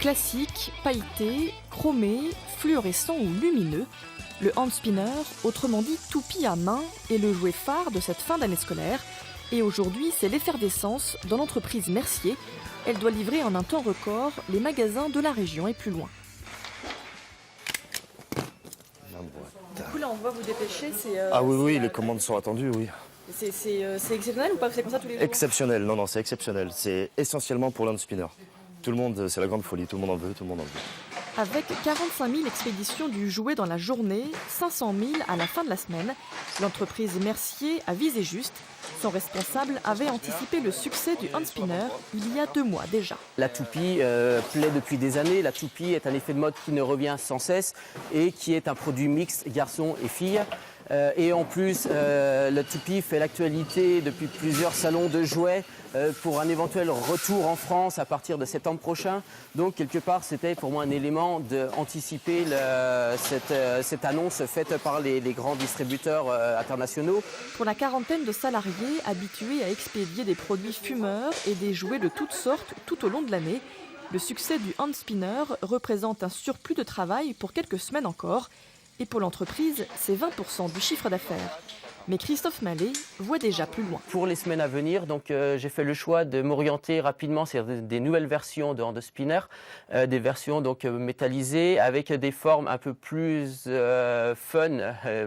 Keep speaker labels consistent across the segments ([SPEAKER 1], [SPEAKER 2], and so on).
[SPEAKER 1] Classique, pailleté, chromé, fluorescent ou lumineux, le handspinner, autrement dit toupie à main, est le jouet phare de cette fin d'année scolaire. Et aujourd'hui, c'est l'effervescence dans l'entreprise Mercier. Elle doit livrer en un temps record les magasins de la région et plus loin. Du coup, là, on voit vous dépêcher.
[SPEAKER 2] Oui, les commandes sont attendues, oui.
[SPEAKER 1] C'est exceptionnel ou pas? C'est comme ça tous les jours?
[SPEAKER 2] Exceptionnel, non, c'est exceptionnel. C'est essentiellement pour l'handspinner. Tout le monde, c'est la grande folie, tout le monde en veut, tout le monde en veut.
[SPEAKER 1] Avec 45 000 expéditions du jouet dans la journée, 500 000 à la fin de la semaine, l'entreprise Mercier a visé juste. Son responsable avait anticipé le succès du handspinner il y a 2 mois déjà.
[SPEAKER 3] La toupie plaît depuis des années. La toupie est un effet de mode qui ne revient sans cesse et qui est un produit mixte garçons et filles. Et en plus, la toupie fait l'actualité depuis plusieurs salons de jouets pour un éventuel retour en France à partir de septembre prochain. Donc, quelque part, c'était pour moi un élément d'anticiper cette annonce faite par les grands distributeurs internationaux.
[SPEAKER 1] Pour la quarantaine de salariés habitués à expédier des produits fumeurs et des jouets de toutes sortes tout au long de l'année, le succès du handspinner représente un surplus de travail pour quelques semaines encore. Et pour l'entreprise, c'est 20% du chiffre d'affaires. Mais Christophe Mallet voit déjà plus loin.
[SPEAKER 3] Pour les semaines à venir, donc, j'ai fait le choix de m'orienter rapidement sur des nouvelles versions de handspinner, des versions donc, métallisées avec des formes un peu plus fun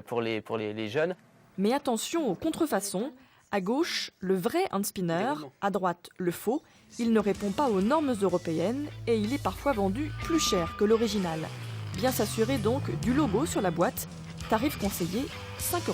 [SPEAKER 3] pour les jeunes.
[SPEAKER 1] Mais attention aux contrefaçons. À gauche, le vrai handspinner, à droite, le faux. Il ne répond pas aux normes européennes et il est parfois vendu plus cher que l'original. Bien s'assurer donc du logo sur la boîte. Tarif conseillé, 5 €.